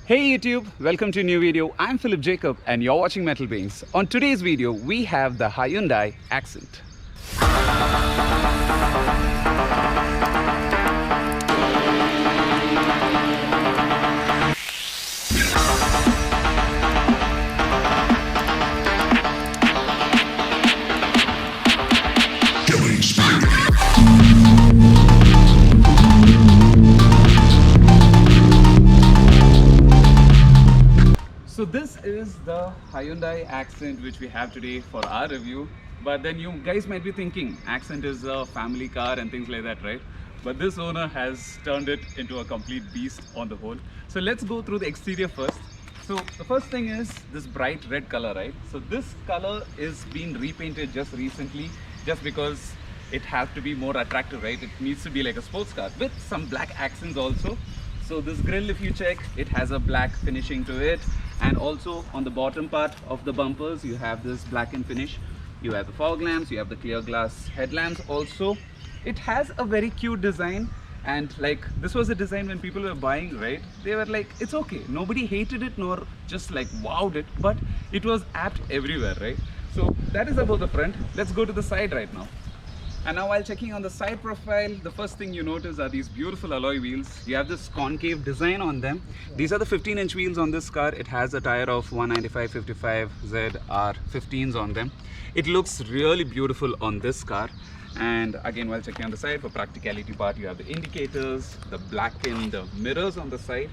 Hey YouTube, welcome to a new video. I'm Philip Jacob and you're watching Metal Beings. On today's video, we have the Hyundai Accent. So this is the Hyundai Accent which we have today for our review. But then you guys might be thinking Accent is a family car and things like that, right? But this owner has turned it into a complete beast on the whole. So let's go through the exterior first. So the first thing is this bright red color, right? So this color is being repainted just recently just because it has to be more attractive, right? It needs to be like a sports car with some black accents also. So this grille, if you check, it has a black finishing to it, and also on the bottom part of the bumpers you have this blackened finish. You have the fog lamps, you have the clear glass headlamps also. It has a very cute design, and like this was a design when people were buying, right? They were like, it's okay, nobody hated it nor just like wowed it, but it was apt everywhere, right? So that is about the front. Let's go to the side right now. And now while checking on the side profile, the first thing you notice are these beautiful alloy wheels. You have this concave design on them. These are the 15-inch wheels on this car. It has a tire of 195/55 ZR15s on them. It looks really beautiful on this car. And again, while checking on the side, for practicality part, you have the indicators, the blackened mirrors on the side.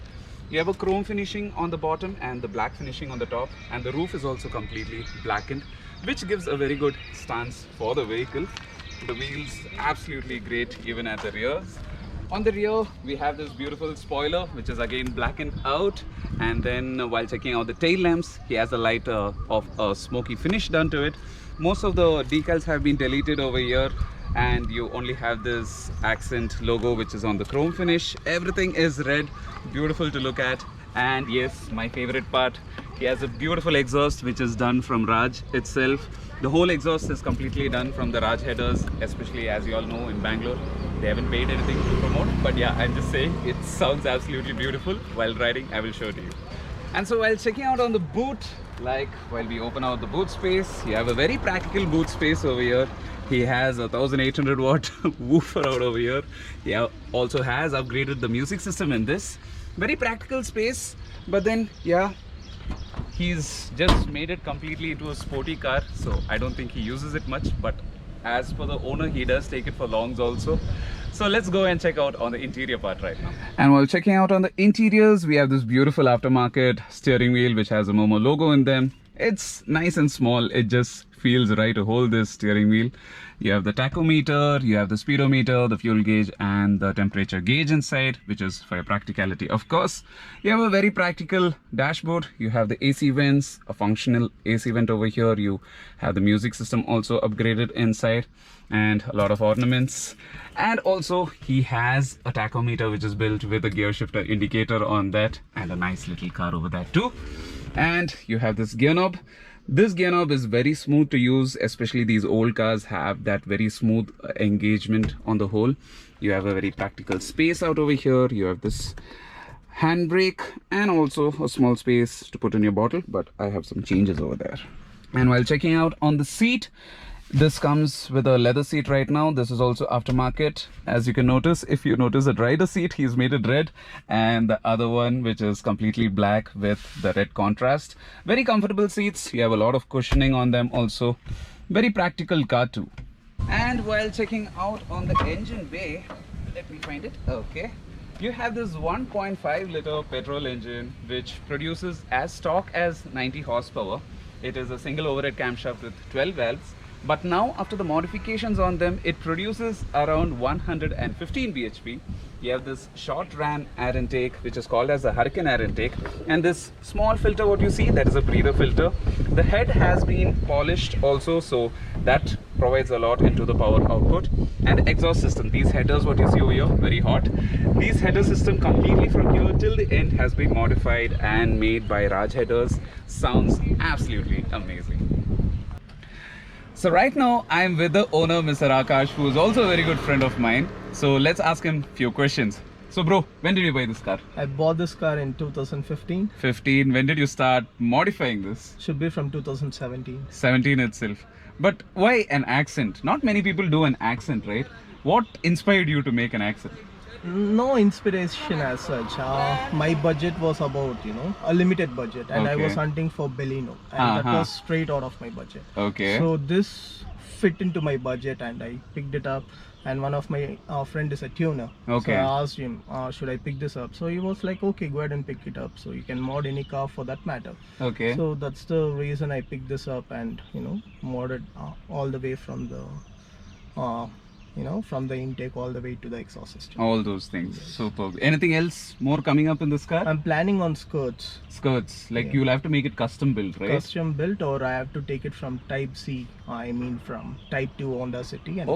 You have a chrome finishing on the bottom and the black finishing on the top. And the roof is also completely blackened, which gives a very good stance for the vehicle. The wheels absolutely great even at the rear. On the rear we have this beautiful spoiler which is again blackened out, and then while checking out the tail lamps, he has a light of a smoky finish done to it. Most of the decals have been deleted over here, and you only have this Accent logo which is on the chrome finish. Everything is red, beautiful to look at. And yes, my favorite part, he has a beautiful exhaust which is done from Raj itself. The whole exhaust is completely done from the Raj headers, especially as you all know in Bangalore. They haven't paid anything to promote, but yeah, I'm just saying it sounds absolutely beautiful. While riding, I will show it to you. And so while checking out on the boot, like while we open out the boot space, you have a very practical boot space over here. He has a 1800 watt woofer out over here. He also has upgraded the music system in this. Very practical space, but then yeah, he's just made it completely into a sporty car, so I don't think he uses it much, but as for the owner, he does take it for longs also. So let's go and check out on the interior part right now. And while checking out on the interiors, we have this beautiful aftermarket steering wheel which has a Momo logo in them. It's nice and small, it just feels right to hold this steering wheel. You have the tachometer, you have the speedometer, the fuel gauge and the temperature gauge inside, which is for your practicality of course. You have a very practical dashboard. You have the AC vents, a functional AC vent over here. You have the music system also upgraded inside, and a lot of ornaments. And also he has a tachometer which is built with a gear shifter indicator on that, and a nice little car over there too. And you have this gear knob. This gear knob is very smooth to use, especially these old cars have that very smooth engagement on the whole. You have a very practical space out over here. You have this handbrake and also a small space to put in your bottle, but I have some changes over there. And while checking out on the seat, this comes with a leather seat right now. This is also aftermarket. As you can notice, if you notice the driver seat, he's made it red, and the other one which is completely black with the red contrast. Very comfortable seats. You have a lot of cushioning on them also. Very practical car too. And while checking out on the engine bay, let me find it. Okay. You have this 1.5 liter petrol engine which produces as stock as 90 horsepower. It is a single overhead camshaft with 12 valves. But now after the modifications on them, it produces around 115 bhp. You have this short ram air intake which is called as a Hurricane air intake, and this small filter what you see, that is a breather filter. The head has been polished also, so that provides a lot into the power output. And the exhaust system, these headers what you see over here, very hot. These header system completely from here till the end has been modified and made by Raj headers. Sounds absolutely amazing. So right now I am with the owner, Mr. Akash, who is also a very good friend of mine. So let's ask him a few questions. So bro, when did you buy this car? I bought this car in 2015. 15. When did you start modifying this? Should be from 2017. 17 itself. But why an Accent? Not many people do an Accent, right? What inspired you to make an Accent? No inspiration as such. My budget was about, a limited budget, and I was hunting for Baleno, and that was straight out of my budget. Okay. So this fit into my budget, and I picked it up. And one of my friend is a tuner. Okay. So I asked him, should I pick this up? So he was like, okay, go ahead and pick it up. So you can mod any car for that matter. Okay. So that's the reason I picked this up, and modded all the way from the from the intake all the way to the exhaust system. All those things. Superb. Anything else more coming up in this car? I'm planning on skirts. Skirts. Like you'll have to make it custom built, right? Custom built, or I have to take it from Type C. I mean from Type 2 Honda City. And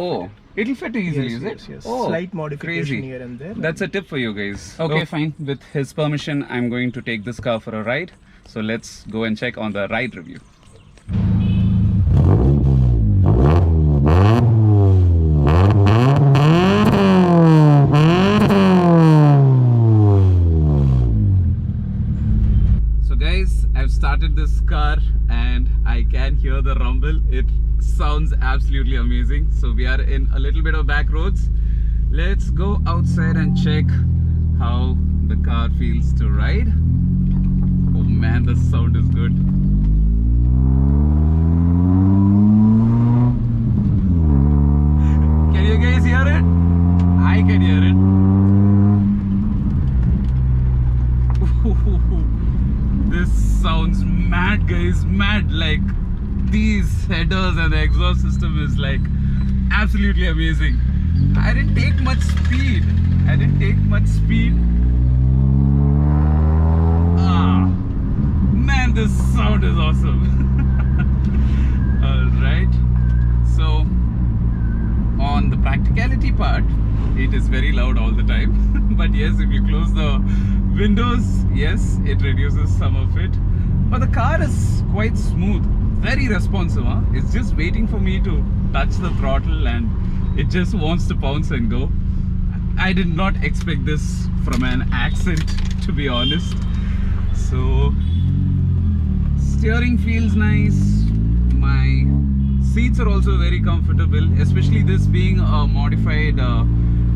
it'll fit easily, is it? Yes. Oh, slight modification crazy. Here and there. That's a tip for you guys. Okay, fine. With his permission, I'm going to take this car for a ride. So let's go and check on the ride review. I've started this car and I can hear the rumble. It sounds absolutely amazing. So we are in a little bit of back roads. Let's go outside and check how the car feels to ride. Oh man, the sound is good. Can you guys hear it? I can hear it. This sounds mad, guys, mad. Like these headers and the exhaust system is like absolutely amazing. I didn't take much speed. Man, this sound is awesome. Alright, so on the practicality part, it is very loud all the time. But yes, if you close the windows, yes, it reduces some of it. But the car is quite smooth, very responsive. It's just waiting for me to touch the throttle and it just wants to pounce and go. I did not expect this from an Accent, to be honest. So steering feels nice. My seats are also very comfortable, especially this being a modified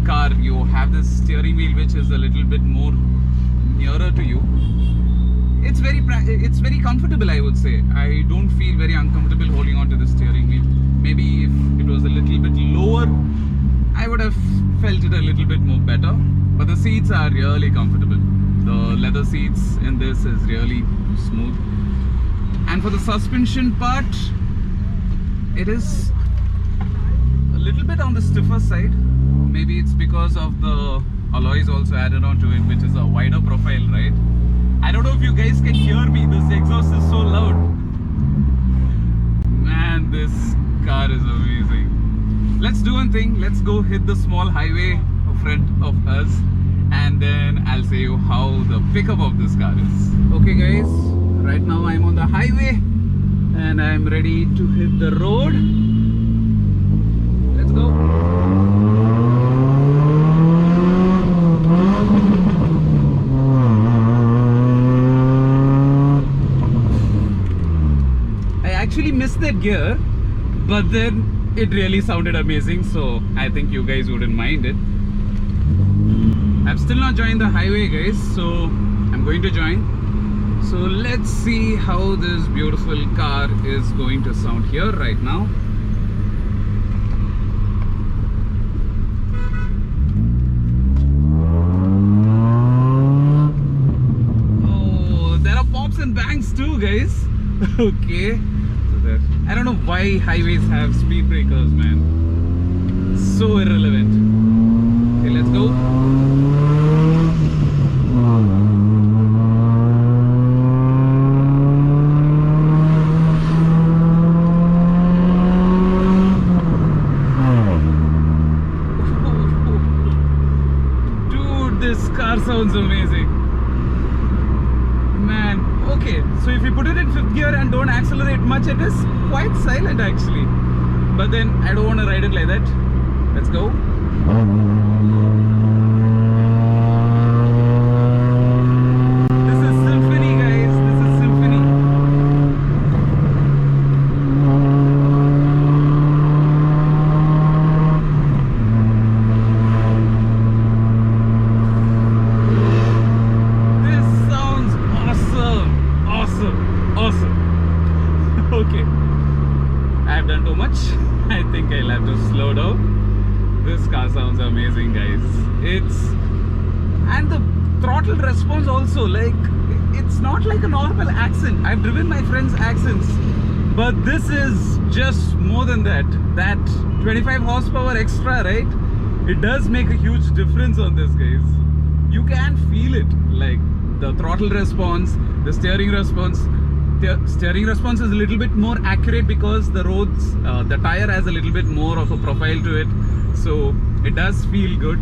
car. You have this steering wheel which is a little bit more nearer to you. It's very comfortable, I would say. I don't feel very uncomfortable holding on to the steering wheel. Maybe if it was a little bit lower, I would have felt it a little bit more better. But the seats are really comfortable. The leather seats in this is really smooth. And for the suspension part, it is a little bit on the stiffer side. Maybe it's because of the alloys also added onto it, which is a wider profile, right? I don't know if you guys can hear me. This exhaust is so loud. Man, this car is amazing. Let's do one thing. Let's go hit the small highway in front of us, and then I'll show you how the pickup of this car is. Okay guys, right now I'm on the highway and I'm ready to hit the road. Let's go. Actually missed that gear, but then it really sounded amazing, so I think you guys wouldn't mind it. I've still not joined the highway, guys, so I'm going to join. So let's see how this beautiful car is going to sound here right now. Oh, there are pops and bangs too, guys. Okay. I don't know why highways have speed breakers, man. So irrelevant. Okay, let's go. Dude, this car sounds amazing. Man, okay, so if you put it in 5th gear and don't accelerate much, it is quite silent actually. But then I don't want to ride it like that. Let's go. This car sounds amazing, guys. And the throttle response also, like, it's not like a normal Accent. I've driven my friend's Accents, but this is just more than that. That 25 horsepower extra, right? It does make a huge difference on this, guys. You can feel it, like the throttle response, the steering response. The steering response is a little bit more accurate because the roads, the tire has a little bit more of a profile to it, so it does feel good.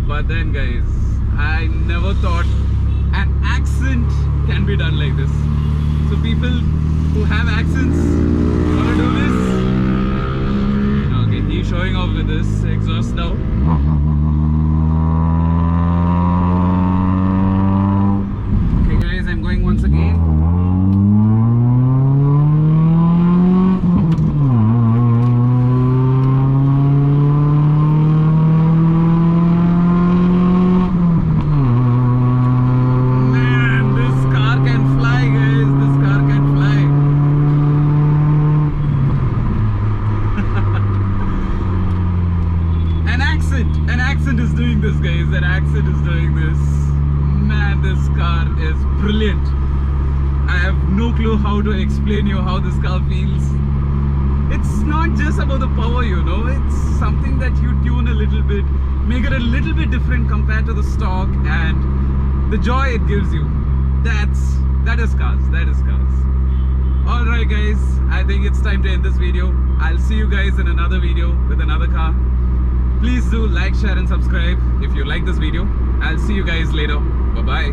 But then, guys, I never thought an Accent can be done like this. So people who have Accents wanna do this? Okay, he's showing off with this exhaust now. Okay, guys, I'm going once again. An Accent is doing this. Man, this car is brilliant. I have no clue how to explain you how this car feels. It's not just about the power, you know, it's something that you tune a little bit, make it a little bit different compared to the stock, and the joy it gives you. That is cars. Alright guys, I think it's time to end this video. I'll see you guys in another video with another car. Please do like, share and subscribe if you like this video. I'll see you guys later. Bye-bye.